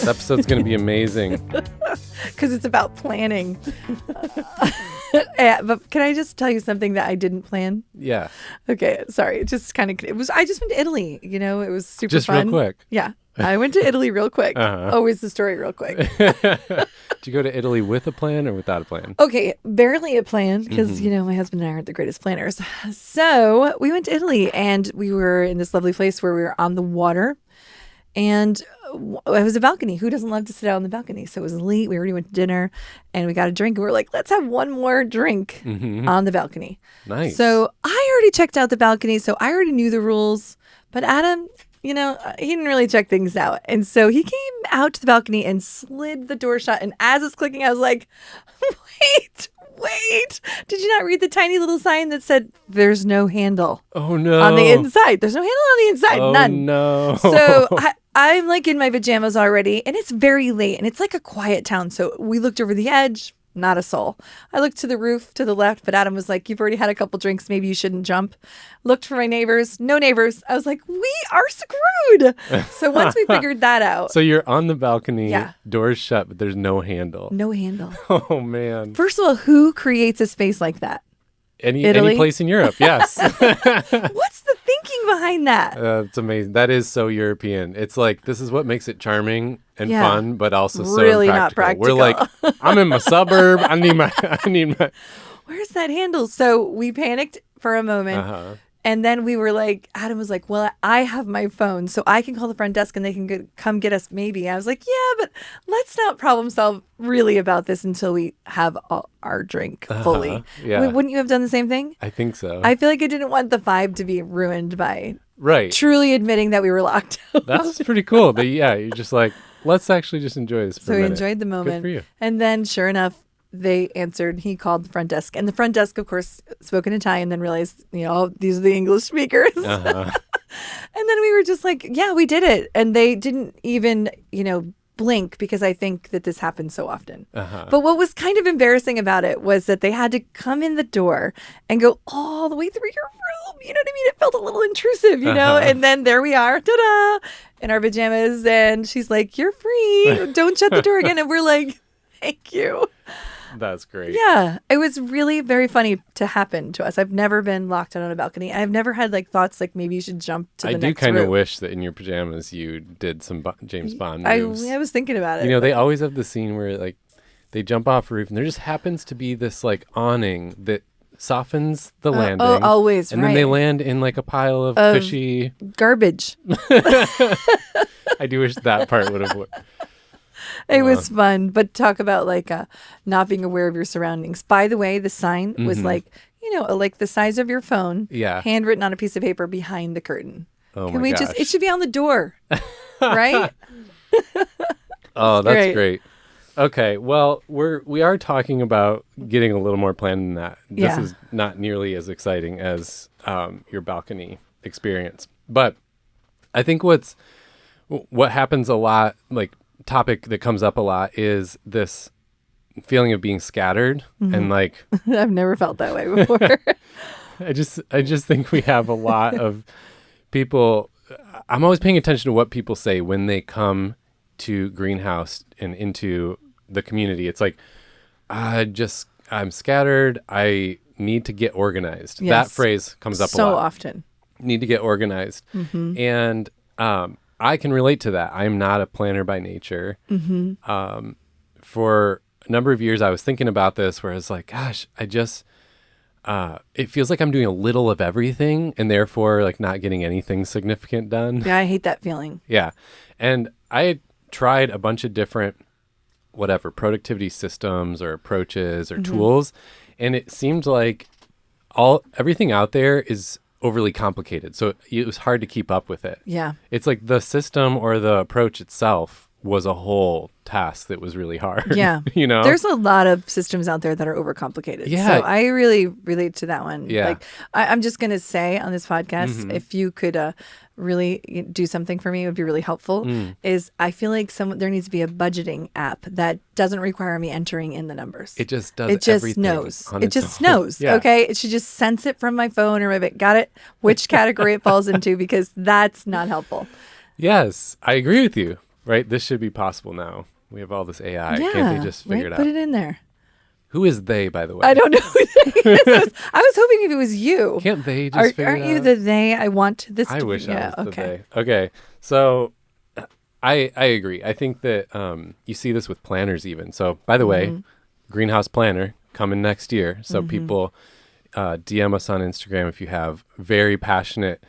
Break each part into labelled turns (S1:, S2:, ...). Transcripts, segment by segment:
S1: episode's going to be amazing.
S2: Because it's about planning. But can I just tell you something that I didn't plan?
S1: Yeah.
S2: Okay, sorry. It just kind of, I just went to Italy. You know, it was super
S1: Just
S2: fun.
S1: real quick.
S2: Yeah. I went to Italy real quick. Always the story real quick.
S1: Did you go to Italy with a plan or without a plan?
S2: Okay, barely a plan because, you know, my husband and I aren't the greatest planners. So we went to Italy and we were in this lovely place where we were on the water. And it was a balcony. Who doesn't love to sit out on the balcony? So it was late. We already went to dinner and we got a drink. And we were like, let's have one more drink on the balcony.
S1: Nice.
S2: So I already checked out the balcony. So I already knew the rules. But Adam, you know, he didn't really check things out. And so he came out to the balcony and slid the door shut. And as it's clicking, I was like, wait. Did you not read the tiny little sign that said there's no handle?
S1: Oh, no.
S2: On the inside. There's no handle on the inside.
S1: Oh,
S2: None.
S1: No.
S2: So I'm like in my pajamas already. And it's very late. And it's like a quiet town. So we looked over the edge. Not a soul. I looked to the roof to the left, but Adam was like, you've already had a couple drinks. Maybe you shouldn't jump. Looked for my neighbors. No neighbors. I was like, we are screwed. So once we figured that out.
S1: So you're on the balcony,
S2: Yeah.
S1: doors shut, but there's no handle.
S2: No handle.
S1: Oh, man.
S2: First of all, who creates a space like that? Italy?
S1: Any place in Europe, yes.
S2: What's the thinking behind that?
S1: It's amazing. That is so European. It's like, this is what makes it charming and
S2: Yeah.
S1: fun, but also so
S2: Really not
S1: impractical.
S2: practical.
S1: We're like, I'm in my suburb. I need my.
S2: Where's that handle? So we panicked for a moment. And then we were like, Adam was like, well, I have my phone, so I can call the front desk and they can come get us maybe. I was like, yeah, but let's not problem solve really about this until we have our drink fully.
S1: Yeah.
S2: Wouldn't you have done the same thing?
S1: I think so.
S2: I feel like I didn't want the vibe to be ruined by
S1: Right.
S2: truly admitting that we were locked out.
S1: That's pretty cool. But yeah, you're just like, let's actually just enjoy this for
S2: So
S1: a
S2: we
S1: minute.
S2: enjoyed the moment.
S1: Good for you.
S2: And then sure enough, they answered. He called the front desk. And the front desk, of course, spoke in Italian, then realized, you know, oh, these are the English speakers. And then we were just like, yeah, we did it. And they didn't even, you know, blink because I think that this happens so often. But what was kind of embarrassing about it was that they had to come in the door and go all the way through your room. You know what I mean? It felt a little intrusive, you know? And then there we are, ta-da, in our pajamas. And she's like, you're free. Don't shut the door again. And we're like, thank you.
S1: That's great.
S2: Yeah, it was really very funny to happen to us. I've never been locked out on a balcony. I've never had like thoughts like maybe you should jump to the next room.
S1: I do kind of wish that in your pajamas you did some James Bond moves.
S2: I was thinking about it.
S1: You know, they always have the scene where like they jump off a roof and there just happens to be this like awning that softens the landing.
S2: Oh, always,
S1: and
S2: right.
S1: then they land in like a pile of fishy
S2: garbage.
S1: I do wish that part would have worked.
S2: It was fun, but talk about like not being aware of your surroundings. By the way, the sign was like, you know, like the size of your phone, handwritten on a piece of paper behind the curtain.
S1: Oh
S2: Can
S1: my
S2: we
S1: gosh.
S2: it should be on the door, right?
S1: Oh, that's great. Okay, well, we are talking about getting a little more planned than that. This is not nearly as exciting as your balcony experience, but I think what happens a lot, like topic that comes up a lot, is this feeling of being scattered and like
S2: I've never felt that way before.
S1: I just think we have a lot of people. I'm always paying attention to what people say when they come to Greenhouse and into the community. It's like, I'm scattered. I need to get organized.
S2: Yes.
S1: That phrase comes up a lot.
S2: So often.
S1: Need to get organized. And I can relate to that. I'm not a planner by nature. For a number of years, I was thinking about this where I was like, gosh, it feels like I'm doing a little of everything and therefore like not getting anything significant done.
S2: Yeah, I hate that feeling.
S1: Yeah. And I had tried a bunch of different productivity systems or approaches or tools. And it seemed like everything out there is overly complicated. So it was hard to keep up with it.
S2: Yeah.
S1: It's like the system or the approach itself was a whole task that was really hard.
S2: Yeah.
S1: You know?
S2: There's a lot of systems out there that are overcomplicated.
S1: Yeah.
S2: So I really relate to that one.
S1: Yeah.
S2: Like I'm just going to say on this podcast, if you could really do something for me, it would be really helpful, is I feel like there needs to be a budgeting app that doesn't require me entering in the numbers.
S1: It just does
S2: It just
S1: everything
S2: knows.
S1: on
S2: It
S1: its
S2: just
S1: own.
S2: knows.
S1: Yeah.
S2: Okay. It should just sense it from my phone or my got it, which category it falls into, because that's not helpful.
S1: Yes, I agree with you. Right? This should be possible now. We have all this AI. Can't they just figure it out?
S2: Put it in there.
S1: Who is they, by the way?
S2: I don't know who they is. I was hoping if it was you.
S1: Can't they just figure it out?
S2: Aren't you the they? I want this
S1: I
S2: to
S1: wish
S2: be.
S1: I was the they. Okay. So I agree. I think that you see this with planners even. So, by the way, Greenhouse Planner coming next year. So people DM us on Instagram if you have very passionate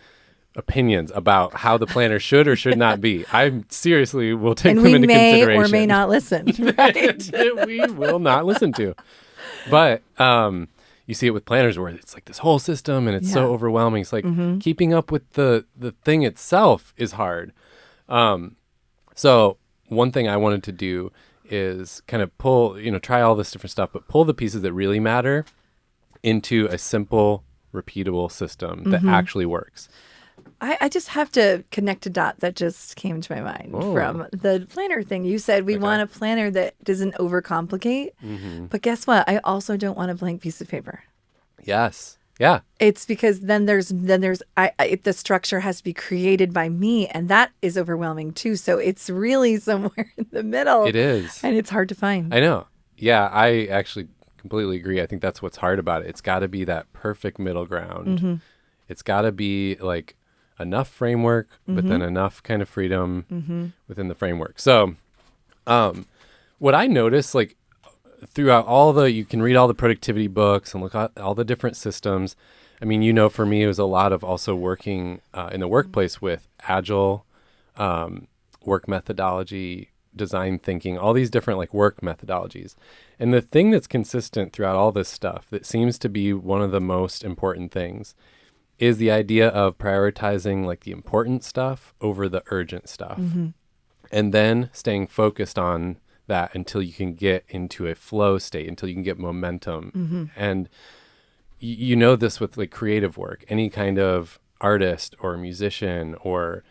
S1: opinions about how the planner should or should not be. I seriously will take them into consideration.
S2: And we may or may not listen. Right?
S1: We will not listen to. But you see it with planners where it's like this whole system and it's so overwhelming. It's like keeping up with the thing itself is hard. So one thing I wanted to do is kind of pull, try all this different stuff, but pull the pieces that really matter into a simple, repeatable system that actually works.
S2: I just have to connect a dot that just came to my mind from the planner thing. You said we want a planner that doesn't overcomplicate, but guess what? I also don't want a blank piece of paper.
S1: Yes. Yeah.
S2: It's because then there's the structure has to be created by me, and that is overwhelming too. So it's really somewhere in the middle.
S1: It is.
S2: And it's hard to find.
S1: I know. Yeah, I actually completely agree. I think that's what's hard about it. It's got to be that perfect middle ground. It's got to be like enough framework, but then enough kind of freedom within the framework. So what I noticed, like throughout you can read all the productivity books and look at all the different systems. I mean, for me, it was a lot of also working in the workplace with agile work methodology, design thinking, all these different like work methodologies. And the thing that's consistent throughout all this stuff that seems to be one of the most important things is the idea of prioritizing like the important stuff over the urgent stuff. And then staying focused on that until you can get into a flow state, until you can get momentum. And you know this with like creative work, any kind of artist or musician, or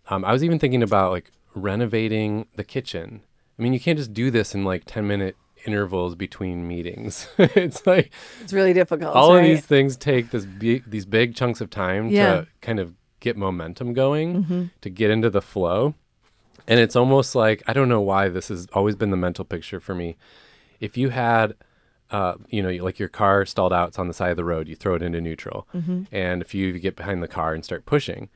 S1: I was even thinking about like renovating the kitchen. I mean, you can't just do this in like 10-minute intervals between meetings. It's like
S2: it's really difficult.
S1: All of these things take these big chunks of time to kind of get momentum going, to get into the flow. And it's almost like, I don't know why this has always been the mental picture for me. If you had, like your car stalled out, it's on the side of the road, you throw it into neutral. And if you get behind the car and start pushing,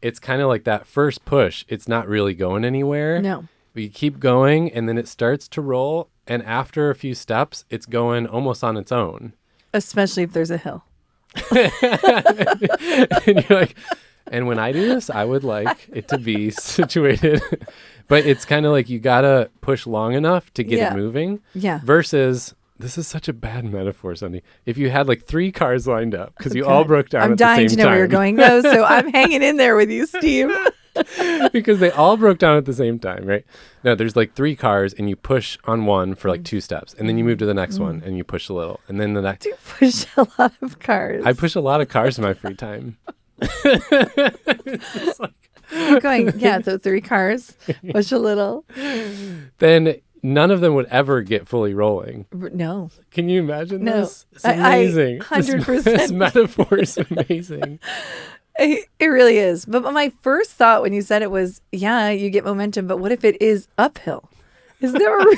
S1: it's kind of like that first push. It's not really going anywhere.
S2: No.
S1: But you keep going and then it starts to roll. And after a few steps, it's going almost on its own.
S2: Especially if there's a hill.
S1: And you're like, and when I do this, I would like it to be situated. But it's kind of like you got to push long enough to get it moving.
S2: Yeah.
S1: Versus, this is such a bad metaphor, Sunny. If you had like 3 cars lined up because you all broke down at the same time. I'm dying to know
S2: where you're going, though. So I'm hanging in there with you, Steve.
S1: Because they all broke down at the same time, right? No, there's like 3 cars and you push on one for like 2 steps. And then you move to the next one and you push a little. And then the next.
S2: You push a lot of cars.
S1: I push a lot of cars in my free time.
S2: Keep going. Yeah, so 3 cars, push a little.
S1: Then none of them would ever get fully rolling.
S2: No.
S1: Can you imagine this? It's amazing.
S2: 100%.
S1: This metaphor is amazing.
S2: It really is. But my first thought when you said it was, you get momentum, but what if it is uphill? Is there a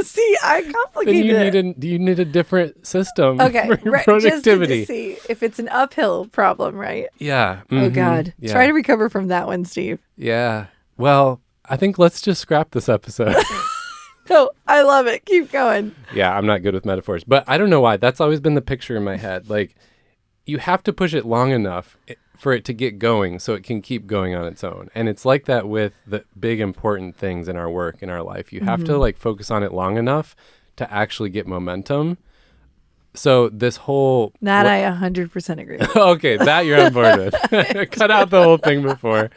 S2: see, I complicated
S1: then you need a different system
S2: for
S1: your productivity.
S2: Just to see if it's an uphill problem, right?
S1: Yeah.
S2: Oh, God.
S1: Yeah.
S2: Try to recover from that one, Steve.
S1: Yeah. Well, I think let's just scrap this episode.
S2: No, I love it. Keep going.
S1: Yeah, I'm not good with metaphors. But I don't know why. That's always been the picture in my head. Like, you have to push it long enough for it to get going so it can keep going on its own. And it's like that with the big important things in our work, in our life. You have to like focus on it long enough to actually get momentum. So this whole...
S2: That I 100% agree with.
S1: Okay, that you're on board with. Cut out the whole thing before.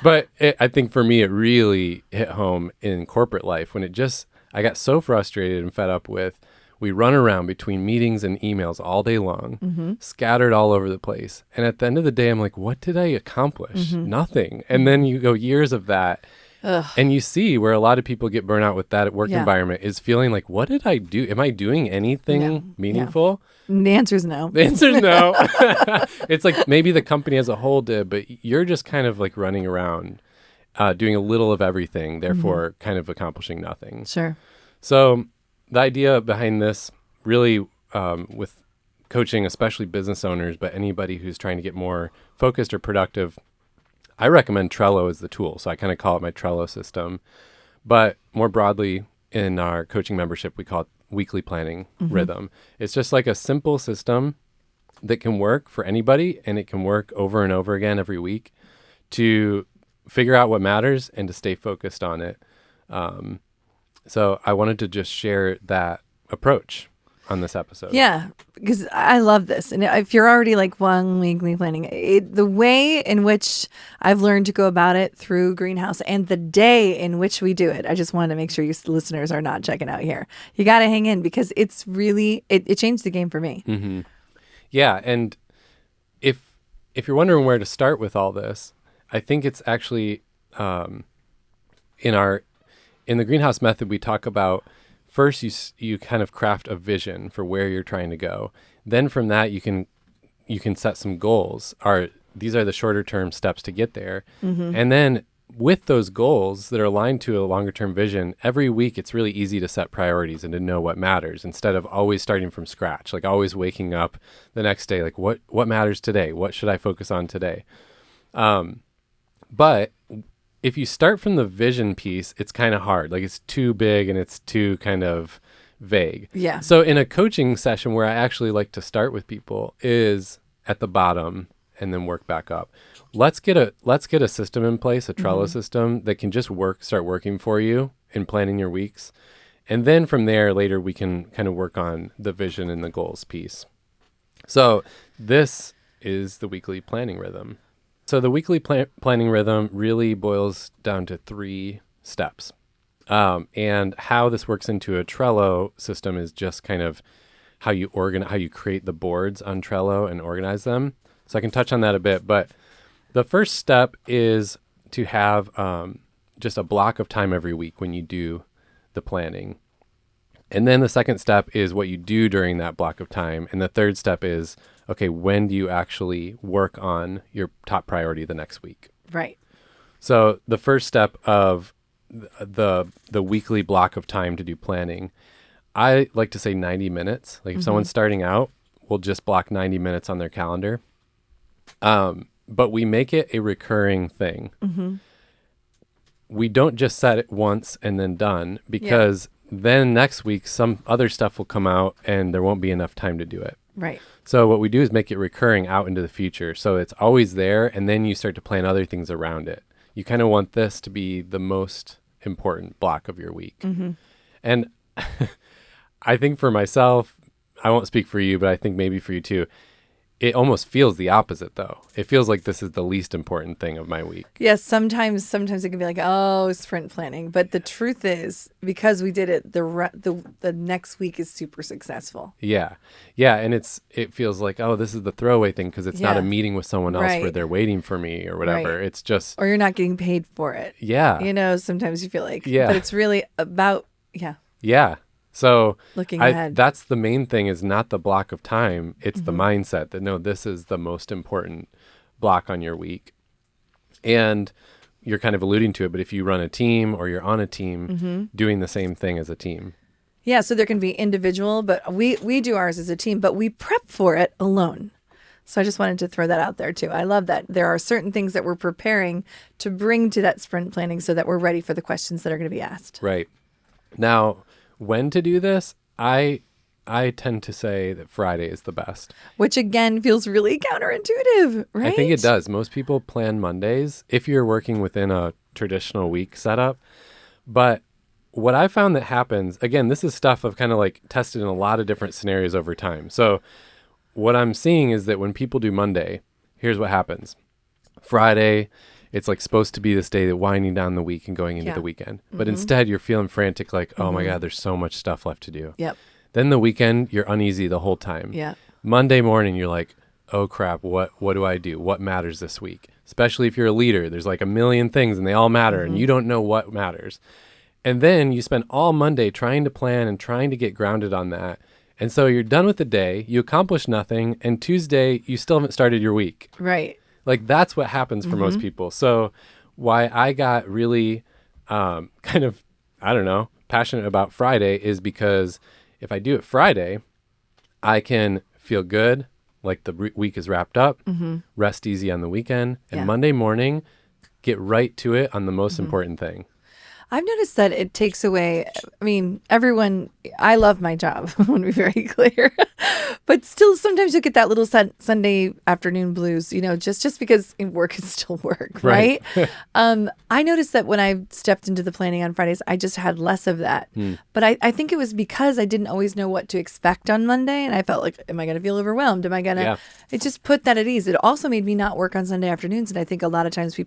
S1: But I think for me, it really hit home in corporate life when I got so frustrated and fed up with, we run around between meetings and emails all day long, scattered all over the place. And at the end of the day, I'm like, what did I accomplish? Nothing. And then you go years of that. And you see where a lot of people get burnt out with that work environment is feeling like, what did I do? Am I doing anything meaningful?
S2: And the answer is no.
S1: The answer is no. It's like maybe the company as a whole did, but you're just kind of like running around. doing a little of everything, therefore kind of accomplishing nothing.
S2: Sure.
S1: So the idea behind this really with coaching, especially business owners, but anybody who's trying to get more focused or productive, I recommend Trello as the tool. So I kind of call it my Trello system. But more broadly, in our coaching membership, we call it weekly planning rhythm. It's just like a simple system that can work for anybody, and it can work over and over again every week to figure out what matters and to stay focused on it. So I wanted to just share that approach on this episode.
S2: Yeah, because I love this. And if you're already like one weekly planning, the way in which I've learned to go about it through Greenhouse and the day in which we do it, I just wanted to make sure you listeners are not checking out here. You got to hang in because it's really, it changed the game for me.
S1: Mm-hmm. Yeah. And if you're wondering where to start with all this, I think it's actually in the Greenhouse method, we talk about first you kind of craft a vision for where you're trying to go. Then from that you can set some goals. These are the shorter term steps to get there. And then with those goals that are aligned to a longer term vision, every week it's really easy to set priorities and to know what matters instead of always starting from scratch, like always waking up the next day like what matters today? What should I focus on today? But if you start from the vision piece, it's kind of hard. Like it's too big and it's too kind of vague.
S2: Yeah.
S1: So in a coaching session where I actually like to start with people is at the bottom and then work back up. Let's get a system in place, a Trello system that can just start working for you in planning your weeks. And then from there later we can kind of work on the vision and the goals piece. So this is the weekly planning rhythm. So the weekly planning rhythm really boils down to 3 steps. And how this works into a Trello system is just kind of how you create the boards on Trello and organize them. So I can touch on that a bit, but the first step is to have just a block of time every week when you do the planning. And then the second step is what you do during that block of time. And the third step is, okay, when do you actually work on your top priority the next week?
S2: Right.
S1: So the first step of the weekly block of time to do planning, I like to say 90 minutes. Like if someone's starting out, we'll just block 90 minutes on their calendar. But we make it a recurring thing. We don't just set it once and then done because then next week some other stuff will come out and there won't be enough time to do it.
S2: Right.
S1: So what we do is make it recurring out into the future. So it's always there, and then you start to plan other things around it. You kind of want this to be the most important block of your week. And I think for myself, I won't speak for you, but I think maybe for you too, it almost feels the opposite though. It feels like this is the least important thing of my week.
S2: Yes, sometimes it can be like, oh, sprint planning. But the truth is, because we did it, the next week is super successful.
S1: Yeah. And it feels like, oh, this is the throwaway thing because it's not a meeting with someone else where they're waiting for me or whatever.
S2: Right.
S1: It's just...
S2: Or you're not getting paid for it.
S1: Yeah.
S2: Sometimes you feel like...
S1: Yeah.
S2: But it's really about...
S1: Yeah. So
S2: looking ahead.
S1: That's the main thing is not the block of time. It's the mindset that, no, this is the most important block on your week. And you're kind of alluding to it, but if you run a team or you're on a team, doing the same thing as a team.
S2: Yeah, so there can be individual, but we do ours as a team, but we prep for it alone. So I just wanted to throw that out there too. I love that there are certain things that we're preparing to bring to that sprint planning so that we're ready for the questions that are going to be asked.
S1: Right. Now, when to do this, I tend to say that Friday is the best.
S2: Which again feels really counterintuitive, right?
S1: I think it does. Most people plan Mondays if you're working within a traditional week setup. But what I found that happens, again, this is stuff I've kind of like tested in a lot of different scenarios over time. So what I'm seeing is that when people do Monday, here's what happens. Friday, it's like supposed to be this day that winding down the week and going into the weekend. But instead you're feeling frantic like, oh my God, there's so much stuff left to do.
S2: Yep.
S1: Then the weekend, you're uneasy the whole time.
S2: Yeah.
S1: Monday morning, you're like, oh crap, what do I do? What matters this week? Especially if you're a leader, there's like a million things and they all matter and you don't know what matters. And then you spend all Monday trying to plan and trying to get grounded on that. And so you're done with the day, you accomplish nothing, and Tuesday, you still haven't started your week.
S2: Right.
S1: Like that's what happens for most people. So why I got really kind of, I don't know, passionate about Friday is because if I do it Friday, I can feel good, like the week is wrapped up, rest easy on the weekend, and Monday morning, get right to it on the most important thing.
S2: I've noticed that it takes away, I mean, I love my job, I want to be very clear, but still sometimes you get that little Sunday afternoon blues, just because work is still work, right? I noticed that when I stepped into the planning on Fridays, I just had less of that. But I think it was because I didn't always know what to expect on Monday, and I felt like, am I going to feel overwhelmed? Am I going to, it just put that at ease. It also made me not work on Sunday afternoons, and I think a lot of times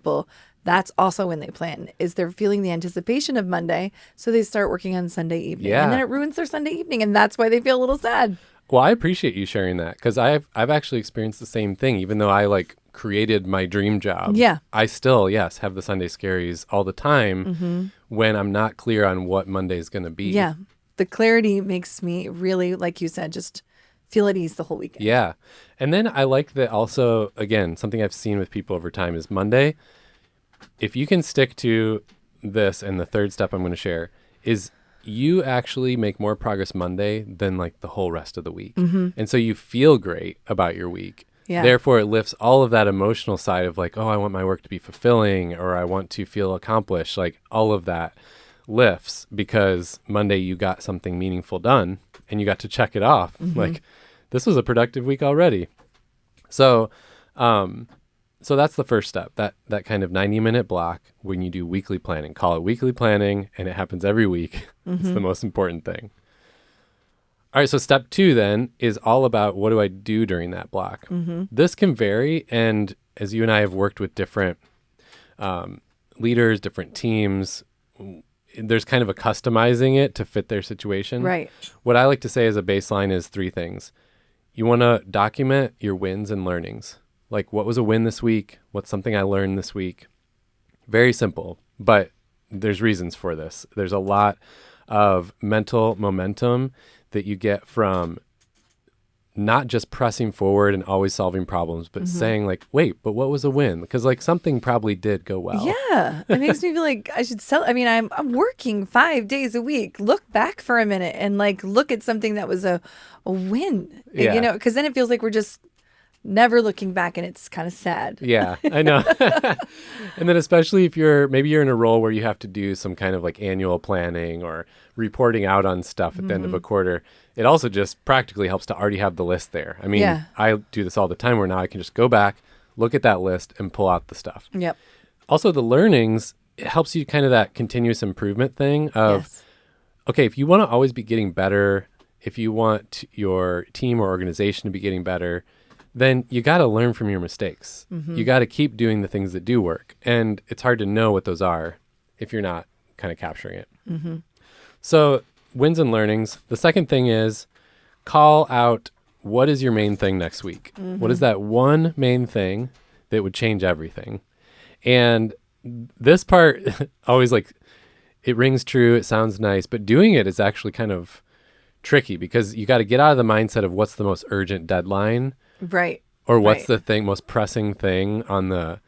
S2: that's also when they plan, is they're feeling the anticipation of Monday, so they start working on Sunday evening. And then it ruins their Sunday evening, and that's why they feel a little sad.
S1: Well, I appreciate you sharing that, because I've actually experienced the same thing. Even though I created my dream job, I still, have the Sunday scaries all the time when I'm not clear on what Monday is going to be.
S2: Yeah, the clarity makes me really, like you said, just feel at ease the whole weekend.
S1: Yeah, and then I like that also, again, something I've seen with people over time is Monday, if you can stick to this, and the third step I'm going to share is you actually make more progress Monday than the whole rest of the week. And so you feel great about your week.
S2: Yeah.
S1: Therefore, it lifts all of that emotional side of oh, I want my work to be fulfilling, or I want to feel accomplished. All of that lifts because Monday you got something meaningful done and you got to check it off. This was a productive week already. So, so that's the first step, that kind of 90-minute block when you do weekly planning. Call it weekly planning, and it happens every week. It's the most important thing. All right, so step 2 then is all about what do I do during that block. This can vary, and as you and I have worked with different leaders, different teams, there's kind of a customizing it to fit their situation.
S2: Right.
S1: What I like to say as a baseline is 3 things. You want to document your wins and learnings. What was a win this week? What's something I learned this week? Very simple, but there's reasons for this. There's a lot of mental momentum that you get from not just pressing forward and always solving problems, but saying wait, but what was a win? Because something probably did go well.
S2: Yeah. It makes me feel like I should I'm working 5 days a week. Look back for a minute and look at something that was a win, because then it feels like we're just never looking back, and it's kind of sad.
S1: Yeah, I know. And then especially if you're in a role where you have to do some kind of annual planning or reporting out on stuff at the end of a quarter, it also just practically helps to already have the list there. I mean, I do this all the time where now I can just go back, look at that list, and pull out the stuff.
S2: Yep.
S1: Also, the learnings, it helps you kind of that continuous improvement thing of, okay, if you want to always be getting better, if you want your team or organization to be getting better, then you got to learn from your mistakes. You got to keep doing the things that do work. And it's hard to know what those are if you're not kind of capturing it. So wins and learnings. The second thing is call out what is your main thing next week? What is that one main thing that would change everything? And this part always it rings true. It sounds nice, but doing it is actually kind of tricky because you got to get out of the mindset of what's the most urgent deadline.
S2: Right.
S1: Or what's the most pressing thing on the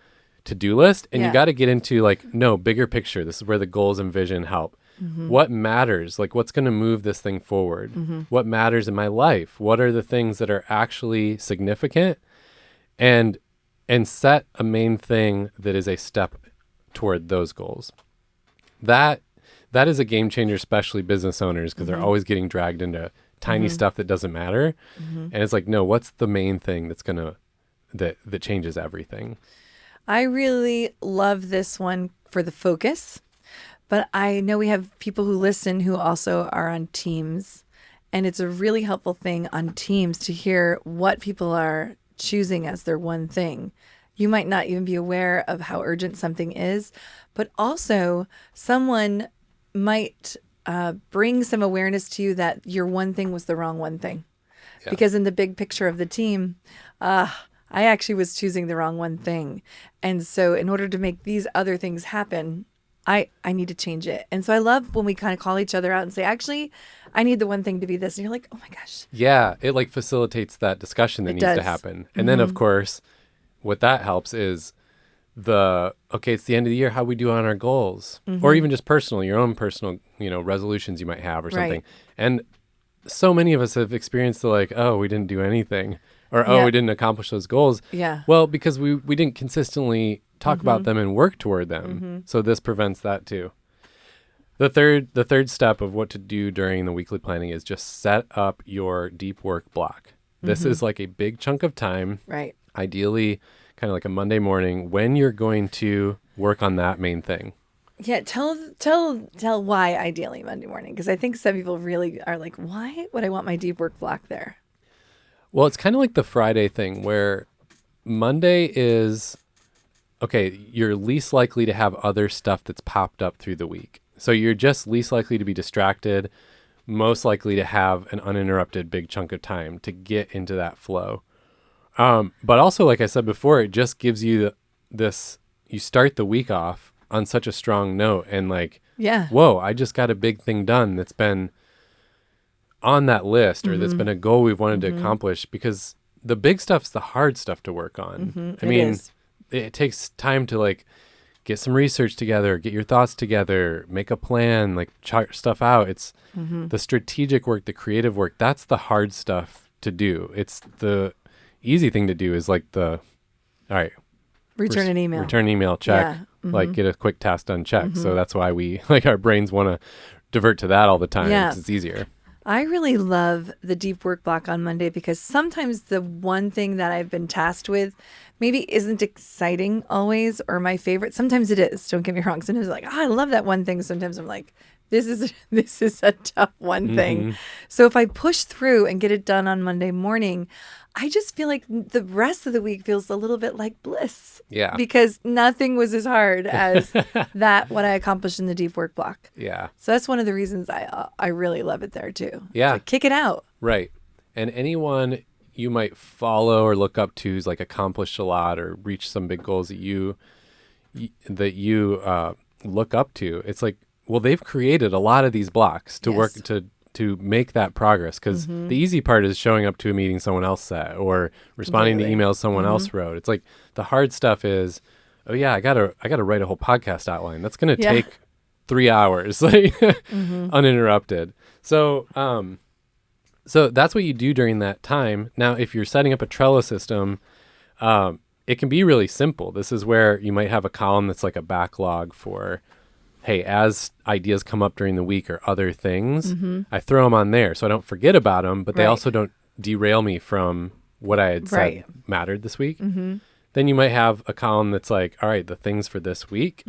S1: to-do list? And you got to get into no, bigger picture. This is where the goals and vision help. What matters? What's going to move this thing forward? What matters in my life? What are the things that are actually significant? And set a main thing that is a step toward those goals. That is a game changer, especially business owners, because they're always getting dragged into tiny stuff that doesn't matter. And it's no, what's the main thing that's that changes everything?
S2: I really love this one for the focus, but I know we have people who listen who also are on teams, and it's a really helpful thing on teams to hear what people are choosing as their one thing. You might not even be aware of how urgent something is, but also someone might bring some awareness to you that your one thing was the wrong one thing. Yeah. Because in the big picture of the team, I actually was choosing the wrong one thing. And so in order to make these other things happen, I need to change it. And so I love when we kind of call each other out and say, actually, I need the one thing to be this. And you're like, oh my gosh.
S1: Yeah, it facilitates that discussion that needs to happen. And then, of course, what that helps is it's the end of the year, how we do on our goals, or even just personal, your own personal, resolutions you might have or something.
S2: Right.
S1: And so many of us have experienced the like, oh, we didn't do anything, or we didn't accomplish those goals.
S2: Yeah.
S1: Well, because we didn't consistently talk about them and work toward them. So this prevents that too. The third step of what to do during the weekly planning is just set up your deep work block. This is like a big chunk of time.
S2: Right.
S1: Ideally, kind of like a Monday morning when you're going to work on that main thing.
S2: Yeah, tell why ideally Monday morning, because I think some people really are like, why would I want my deep work block there?
S1: Well, it's kind of like the Friday thing where Monday is, you're least likely to have other stuff that's popped up through the week. So you're just least likely to be distracted, most likely to have an uninterrupted big chunk of time to get into that flow. But also, like I said before, it just gives you you start the week off on such a strong note and like, whoa, I just got a big thing done that's been on that list or that's been a goal we've wanted to accomplish, because the big stuff's the hard stuff to work on. I mean, it takes time to like get some research together, get your thoughts together, make a plan, like chart stuff out. It's the strategic work, the creative work. That's the hard stuff to do. It's the easy thing to do is like all right,
S2: return an email,
S1: check, like get a quick task done, check. So that's why we like our brains want to divert to that all the time because it's easier.
S2: I really love the deep work block on Monday because sometimes the one thing that I've been tasked with maybe isn't exciting always or my favorite. Sometimes it is. Don't get me wrong. Sometimes I'm like, I love that one thing. Sometimes I'm like, this is a tough one thing. So if I push through and get it done on Monday morning, I just feel like the rest of the week feels a little bit like bliss.
S1: Yeah.
S2: Because nothing was as hard as what I accomplished in the deep work block.
S1: Yeah.
S2: So that's one of the reasons I really love it there too.
S1: Yeah.
S2: Like, kick it out.
S1: Right. And anyone you might follow or look up to who's like accomplished a lot or reached some big goals that you look up to, it's like, well, they've created a lot of these blocks to work to make that progress, because the easy part is showing up to a meeting someone else set or responding to emails someone else wrote. It's like the hard stuff is, oh yeah, I gotta write a whole podcast outline. That's gonna take 3 hours, like uninterrupted. So that's what you do during that time. Now, if you're setting up a Trello system, it can be really simple. This is where you might have a column that's like a backlog for, hey, as ideas come up during the week or other things, I throw them on there so I don't forget about them, but they also don't derail me from what I had said mattered this week. Then you might have a column that's like, all right, the things for this week,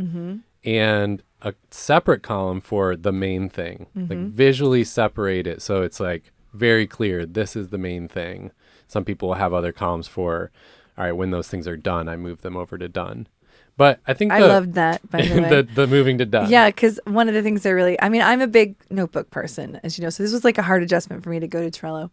S1: and a separate column for the main thing, like visually separate it. So it's like very clear, this is the main thing. Some people will have other columns for, all right, when those things are done, I move them over to done. But I think
S2: I loved that, by the way.
S1: the moving to done.
S2: Yeah, because one of the things I'm a big notebook person, as you know, so this was like a hard adjustment for me to go to Trello.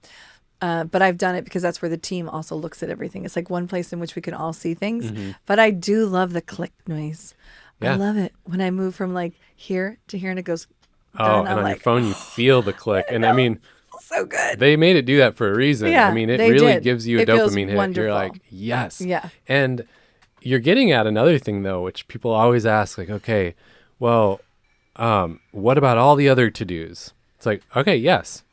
S2: But I've done it because that's where the team also looks at everything. It's like one place in which we can all see things. But I do love the click noise. Yeah. I love it when I move from like here to here and it goes.
S1: Oh, and on your phone you feel the click. And I mean,
S2: so good.
S1: They made it do that for a reason.
S2: Yeah,
S1: I mean, it really gives you a dopamine hit.
S2: Wonderful.
S1: You're like, yes.
S2: Yeah.
S1: And you're getting at another thing, though, which people always ask, like, okay, well, what about all the other to-dos? It's like, okay, yes.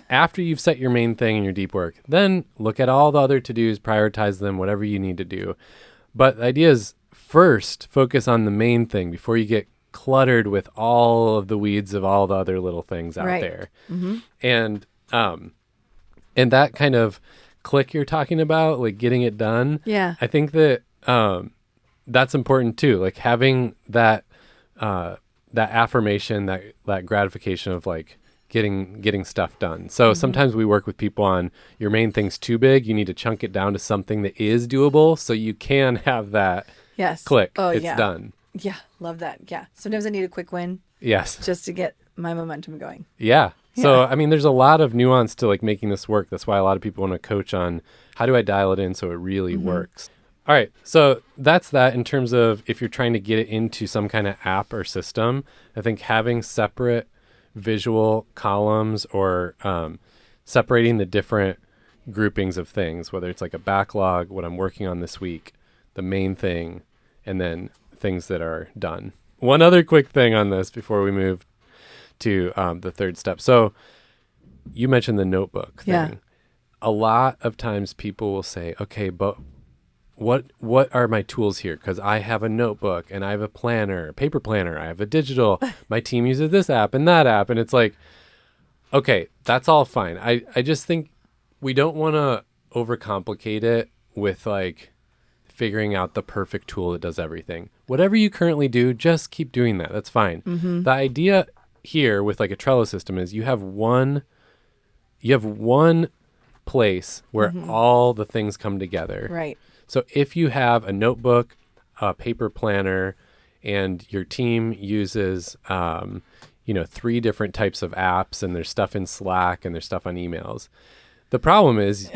S1: After you've set your main thing in your deep work, then look at all the other to-dos, prioritize them, whatever you need to do. But the idea is first focus on the main thing before you get cluttered with all of the weeds of all the other little things out there. And that kind of click you're talking about, like getting it done.
S2: Yeah.
S1: I think that that's important too. Like having that affirmation, that gratification of like getting stuff done. So sometimes we work with people on your main thing's too big. You need to chunk it down to something that is doable so you can have that click. Oh, it's done.
S2: Yeah. Love that. Yeah. Sometimes I need a quick win.
S1: Yes.
S2: Just to get my momentum going.
S1: Yeah. So, I mean, there's a lot of nuance to like making this work. That's why a lot of people want to coach on how do I dial it in so it really works. All right. So that's that in terms of if you're trying to get it into some kind of app or system. I think having separate visual columns or separating the different groupings of things, whether it's like a backlog, what I'm working on this week, the main thing, and then things that are done. One other quick thing on this before we move to the third step. So you mentioned the notebook thing.
S2: Yeah.
S1: A lot of times people will say, okay, but what are my tools here? Because I have a notebook and I have a planner, a paper planner. I have a digital. My team uses this app and that app. And it's like, okay, that's all fine. I just think we don't want to overcomplicate it with like figuring out the perfect tool that does everything. Whatever you currently do, just keep doing that. That's fine.
S2: Mm-hmm.
S1: The idea here with like a Trello system is you have one place where all the things come together.
S2: Right.
S1: So if you have a notebook, a paper planner, and your team uses, 3 different types of apps, and there's stuff in Slack and there's stuff on emails. The problem is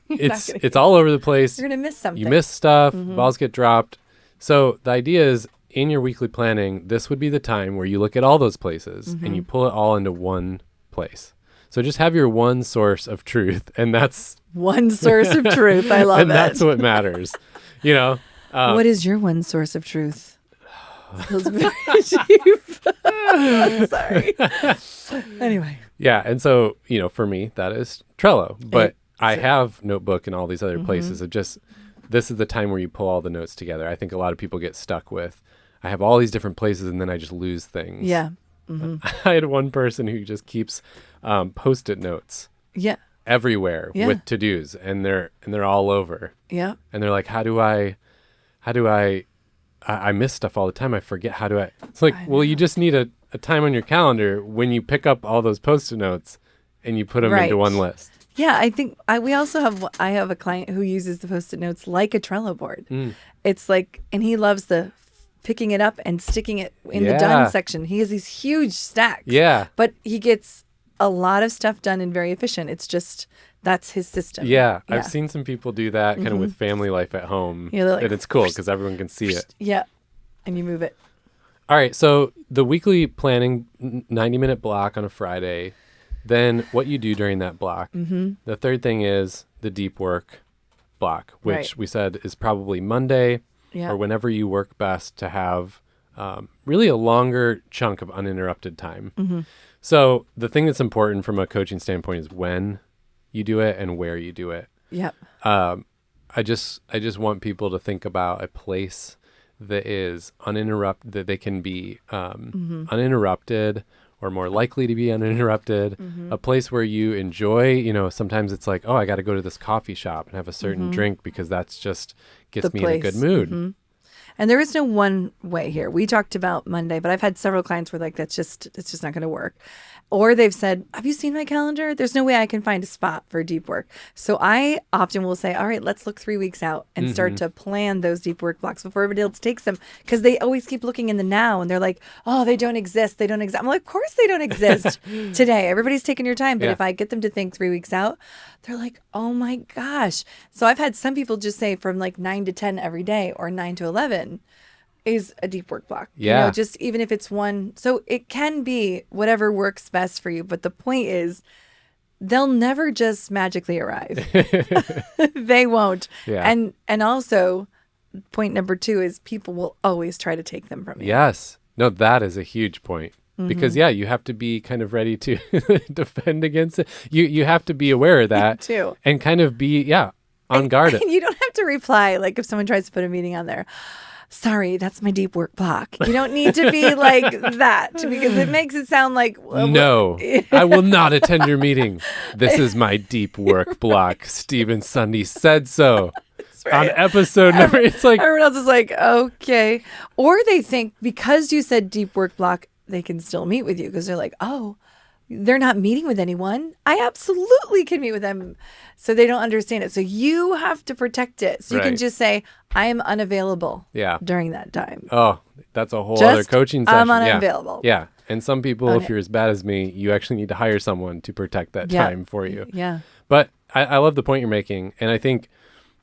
S1: it's all over the place.
S2: You're going to miss something.
S1: You miss stuff, balls get dropped. So the idea is in your weekly planning, this would be the time where you look at all those places and you pull it all into one place. So just have your one source of truth, and that's
S2: one source of truth. I love
S1: and
S2: it.
S1: that's what matters.
S2: What is your one source of truth? Feels very cheap. Sorry. Anyway.
S1: Yeah, and so for me that is Trello, but I have Notebook and all these other places. Of just this is the time where you pull all the notes together. I think a lot of people get stuck with, I have all these different places and then I just lose things.
S2: Yeah.
S1: I had one person who just keeps Post-it notes.
S2: Yeah.
S1: Everywhere with to-dos, and they're all over.
S2: Yeah.
S1: And they're like, how do I miss stuff all the time. I forget how do I. It's like, well, you just need a time on your calendar when you pick up all those Post-it notes and you put them into one list.
S2: Yeah, I think I have a client who uses the Post-it notes like a Trello board. It's like, and he loves the picking it up and sticking it in the done section. He has these huge stacks.
S1: Yeah.
S2: But he gets a lot of stuff done and very efficient. It's just, that's his system.
S1: Yeah. I've seen some people do that kind of with family life at home.
S2: Yeah, like,
S1: and it's cool because everyone can see it.
S2: Yeah. And you move it.
S1: All right. So the weekly planning 90-minute block on a Friday, then what you do during that block. The third thing is the deep work block, which we said is probably Monday or whenever you work best to have really a longer chunk of uninterrupted time. So the thing that's important from a coaching standpoint is when you do it and where you do it.
S2: Yep.
S1: I just want people to think about a place that is uninterrupted, that they can be uninterrupted or more likely to be uninterrupted, a place where you enjoy, sometimes it's like, oh, I got to go to this coffee shop and have a certain drink because that's just gets me in a good mood.
S2: And there is no one way here. We talked about Monday, but I've had several clients where it's just not going to work. Or they've said, have you seen my calendar? There's no way I can find a spot for deep work. So I often will say, all right, let's look 3 weeks out and start to plan those deep work blocks before everybody else takes them. Because they always keep looking in the now and they're like, oh, they don't exist. They don't exist. I'm like, of course they don't exist today. Everybody's taking your time. But if I get them to think 3 weeks out, they're like, oh my gosh. So I've had some people just say from like 9 to 10 every day or 9 to 11 is a deep work block.
S1: Yeah.
S2: Just even if it's one. So it can be whatever works best for you. But the point is, they'll never just magically arrive. They won't.
S1: Yeah.
S2: And also, point number 2 is people will always try to take them from you.
S1: Yes. No, that is a huge point. Because, you have to be kind of ready to defend against it. You have to be aware of that.
S2: Too.
S1: And kind of be, on guard.
S2: And you don't have to reply, like if someone tries to put a meeting on there. Sorry, that's my deep work block. You don't need to be like that because it makes it sound like...
S1: No, I will not attend your meeting. This is my deep work block. Stephen Sunday said so. Right. On episode number... It's like...
S2: Everyone else is like, okay. Or they think because you said deep work block, they can still meet with you because they're like, oh, they're not meeting with anyone. I absolutely can meet with them. So they don't understand it. So you have to protect it. So you can just say, I am unavailable during that time.
S1: Oh, that's a whole other coaching session.
S2: I'm unavailable.
S1: Yeah. And some people, if you're as bad as me, you actually need to hire someone to protect that time for you.
S2: Yeah.
S1: But I love the point you're making. And I think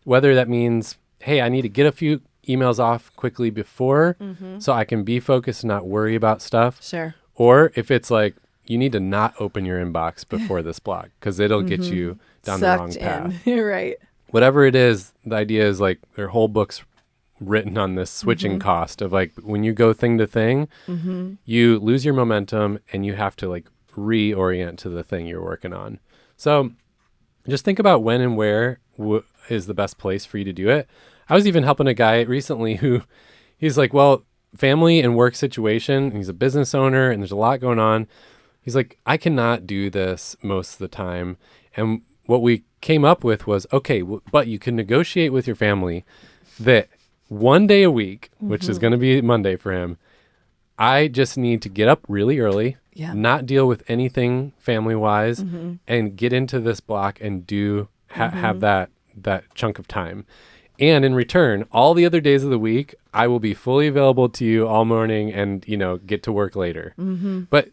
S1: whether that means, hey, I need to get a few emails off quickly before so I can be focused and not worry about stuff.
S2: Sure.
S1: Or if it's like, you need to not open your inbox before this block because it'll get you down the wrong path.
S2: Right.
S1: Whatever it is, the idea is like there are whole books written on this switching cost of like when you go thing to thing, you lose your momentum and you have to like reorient to the thing you're working on. So just think about when and where is the best place for you to do it. I was even helping a guy recently who he's like, well, family and work situation. He's a business owner and there's a lot going on. He's like, I cannot do this most of the time. And what we came up with was, okay, but you can negotiate with your family that one day a week, which is going to be Monday for him, I just need to get up really early, not deal with anything family-wise, and get into this block and have that chunk of time. And in return, all the other days of the week, I will be fully available to you all morning and, get to work later. But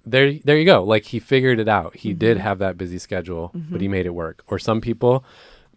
S1: there you go. Like he figured it out. He did have that busy schedule, but he made it work. Or some people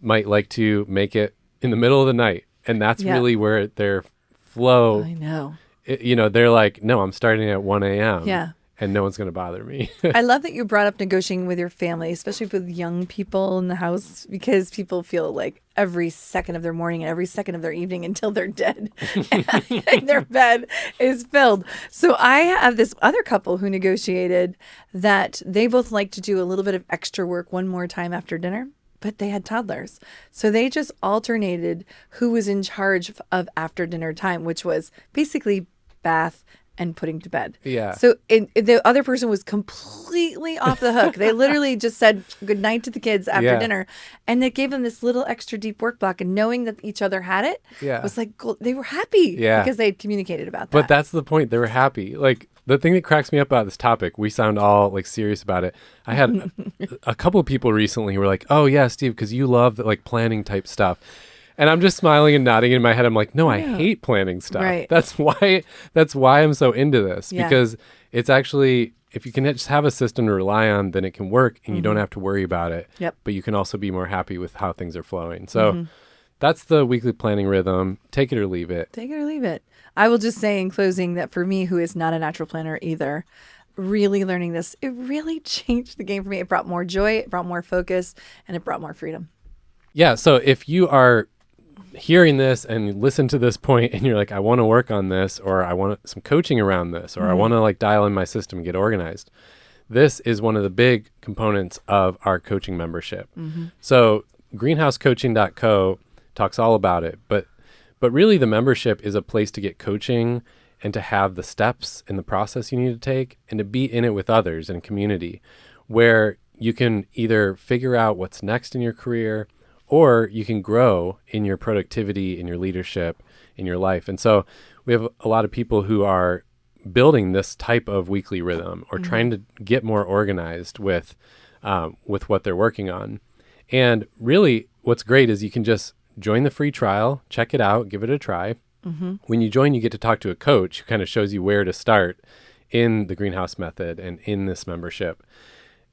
S1: might like to make it in the middle of the night. And that's really where their flow,
S2: I know.
S1: They're like, no, I'm starting at 1 a.m.
S2: Yeah.
S1: And no one's going to bother me.
S2: I love that you brought up negotiating with your family, especially with young people in the house, because people feel like every second of their morning and every second of their evening until they're dead and their bed is filled. So I have this other couple who negotiated that they both like to do a little bit of extra work one more time after dinner, but they had toddlers. So they just alternated who was in charge of after dinner time, which was basically bath and putting to bed.
S1: Yeah.
S2: So the other person was completely off the hook. They literally just said good night to the kids after dinner. And it gave them this little extra deep work block. And knowing that each other had it was like, they were happy because they had communicated about that.
S1: But that's the point. They were happy. Like the thing that cracks me up about this topic, we sound all like serious about it. I had a couple of people recently who were like, oh yeah, Steve, because you love like planning type stuff. And I'm just smiling and nodding in my head. I'm like, no, I hate planning stuff.
S2: Right.
S1: That's why I'm so into this, because it's actually, if you can just have a system to rely on, then it can work and you don't have to worry about it.
S2: Yep.
S1: But you can also be more happy with how things are flowing. So that's the weekly planning rhythm. Take it or leave it.
S2: Take it or leave it. I will just say in closing that for me, who is not a natural planner either, really learning this, it really changed the game for me. It brought more joy, it brought more focus, and it brought more freedom.
S1: Yeah. So if you are hearing this and listen to this point and you're like, I want to work on this, or I want some coaching around this, or I want to like dial in my system and get organized. This is one of the big components of our coaching membership. So greenhousecoaching.co talks all about it, but really the membership is a place to get coaching and to have the steps in the process you need to take and to be in it with others and community where you can either figure out what's next in your career, or you can grow in your productivity, in your leadership, in your life. And so we have a lot of people who are building this type of weekly rhythm or trying to get more organized with what they're working on. And really what's great is you can just join the free trial, check it out, give it a try. When you join, you get to talk to a coach who kind of shows you where to start in the greenhouse method and in this membership.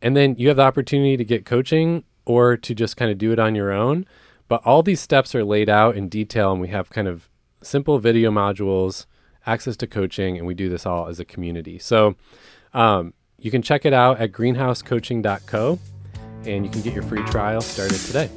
S1: And then you have the opportunity to get coaching or to just kind of do it on your own. But all these steps are laid out in detail, and we have kind of simple video modules, access to coaching, and we do this all as a community. So you can check it out at greenhousecoaching.co, and you can get your free trial started today.